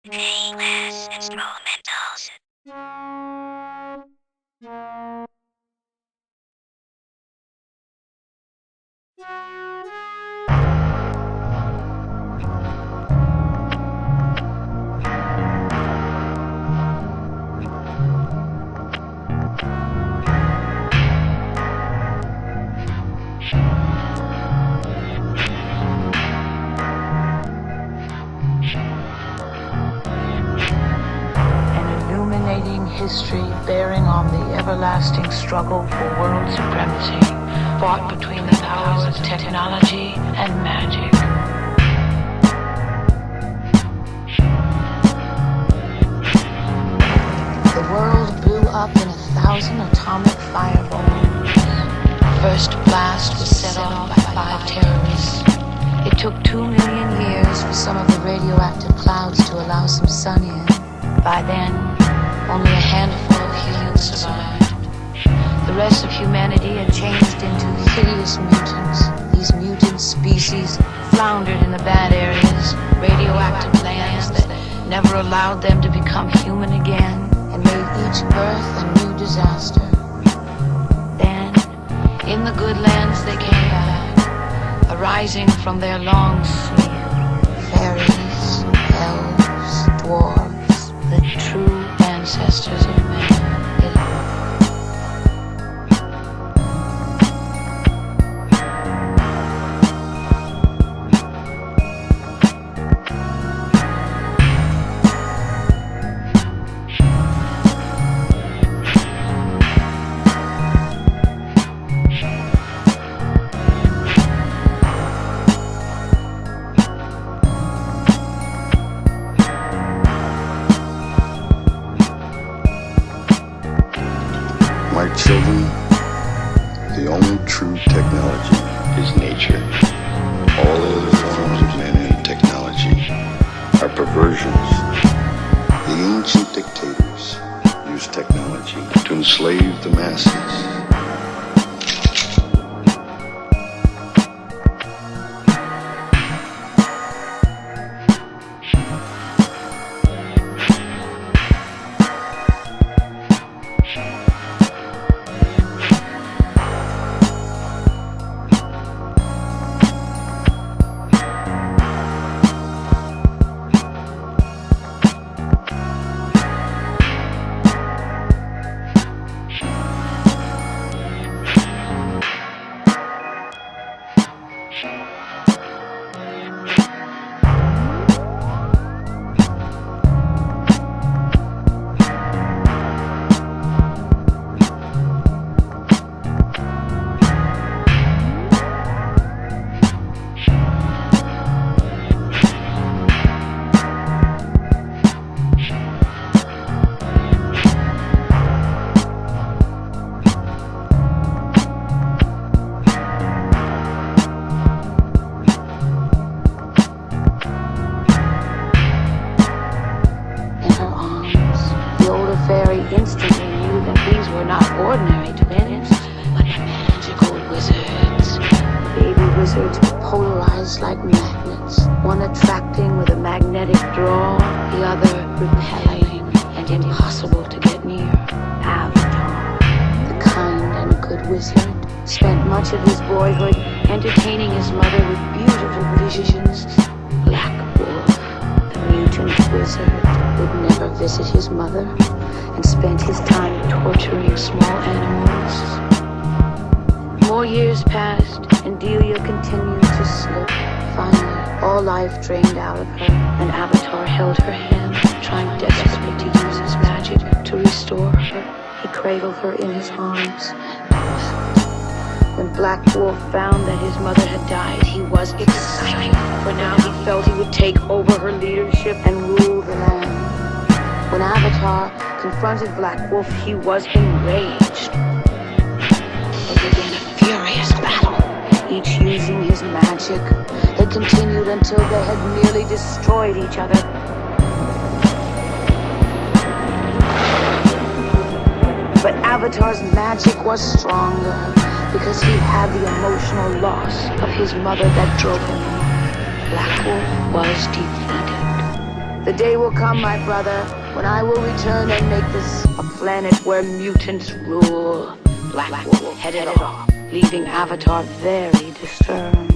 Painless instrumentals. History bearing on the everlasting struggle for world supremacy, fought between the powers of technology and magic. The world blew up in 1,000 atomic fireballs. The first blast was set off by 5 terrorists. It took 2 million years for some of the radioactive clouds to allow some sun in. By then, only a handful of humans survived. The rest of humanity had changed into hideous mutants. These mutant species floundered in the bad areas, radioactive lands that never allowed them to become human again, and made each birth a new disaster. Then, in the good lands they came back, arising from their long sleep. Fairies, elves, dwarves, the true ancestors of man. My children, the only true technology is nature. All other forms of man-made technology are perversions. The ancient dictators used technology to enslave the masses. Instantly knew that these were not ordinary twins, but magical wizards. The baby wizards were polarized like magnets, one attracting with a magnetic draw, the other repelling and impossible to get near. Avatar, the kind and good wizard, spent much of his boyhood entertaining his mother with beautiful visions. Black Wolf, the mutant wizard, would never visit his mother and spent his time torturing small animals. More years passed, and Delia continued to slip. Finally, all life drained out of her, and Avatar held her hand, trying desperately to use his magic to restore her. He cradled her in his arms and wept. When Black Wolf found that his mother had died, he was excited, for now he felt he would take over her leadership and rule the land. When Avatar confronted Black Wolf, he was enraged. They began a furious battle, each using his magic. They continued until they had nearly destroyed each other. But Avatar's magic was stronger because he had the emotional loss of his mother that drove him on. Black Wolf was defeated. The day will come, my brother, when I will return and make this a planet where mutants rule. Black Wolf headed off, leaving Avatar very disturbed.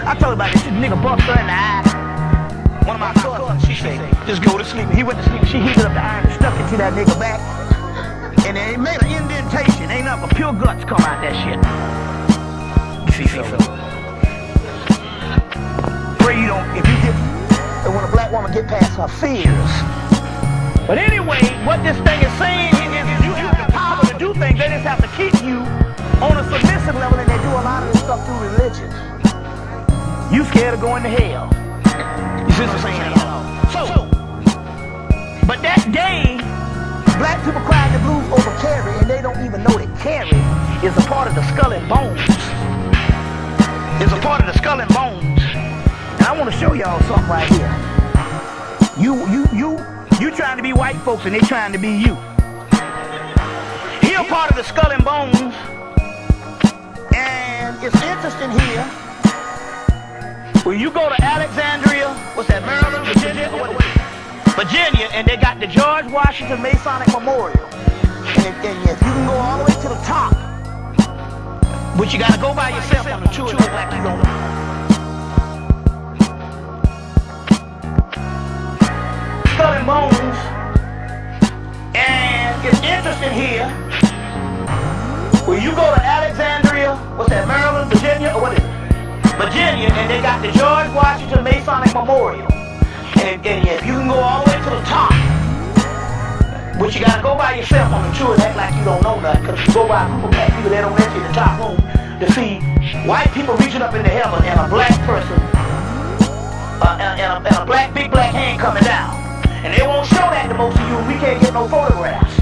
I told her about this nigga bust her in the eye. One of my cousins, she said, just go to sleep. He went to sleep, she heated up the iron and stuck it to that nigga back. And it made an indentation. Ain't nothing but pure guts come out that shit. See, so. Pray you don't, if you get, and when a black woman get past her fears. But anyway, what this thing is saying is you have the power to do things. They just have to keep you on a submissive level, and they do a lot of this stuff through religion. You scared of going to hell. You see what I'm saying? So, but that day, black people cried the blues over Carrie, and they don't even know that Carrie is a part of the skull and bones. It's a part of the skull and bones. And I want to show y'all something right here. You trying to be white folks, and they trying to be you. He a part of the skull and bones, and it's interesting here. When you go to Alexandria, what's that, Maryland, Virginia, or what is it? Virginia, and they got the George Washington Masonic Memorial. And if you can go all the way to the top, but you gotta go by yourself on the tour like you don't know. Skull and bones, and it's interesting here. When you go to Alexandria, what's that, Maryland, Virginia, or what is it? Virginia, and they got the George Washington Masonic Memorial. And if you can go all the way to the top, but you gotta go by yourself on the tour and act like you don't know nothing, because you go by a group of black people, they don't let you in the top room to see white people reaching up into heaven and a black person, and a big black hand coming down. And they won't show that to most of you, and we can't get no photographs.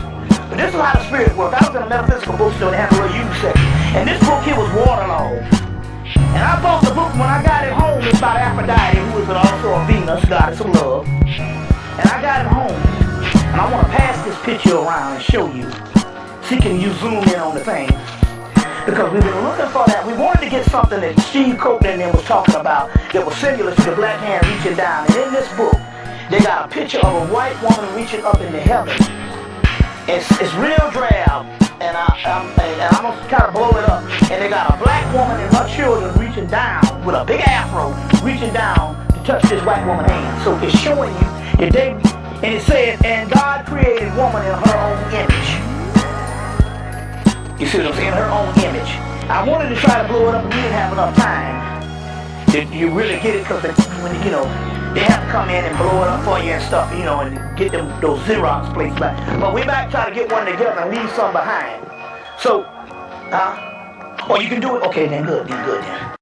But this is how the spirit works. I was in a metaphysical bookstore and had a little used section. And this book here was waterlogged. And I bought the book when I got it home. It's about Aphrodite, who is also a Venus, goddess of love. And I got it home. And I want to pass this picture around and show you. See, can you zoom in on the thing? Because we've been looking for that. We wanted to get something that Steve Copeland was talking about that was similar to the black hand reaching down. And in this book, they got a picture of a white woman reaching up into heaven. It's real drab. And I'm gonna kind of blow it up. And they got a black woman and her children reaching down with a big afro, reaching down to touch this white woman's hand. So it's showing you that they, and it said, and God created woman in her own image. You see what I'm saying? Her own image. I wanted to try to blow it up, but we didn't have enough time. Did you really get it? Because when you know, they have to come in and blow it up for you and stuff, you know, and get them those Xerox plates back. But we back trying to get one together and leave some behind. So, Oh, you can do it? Okay, then good then.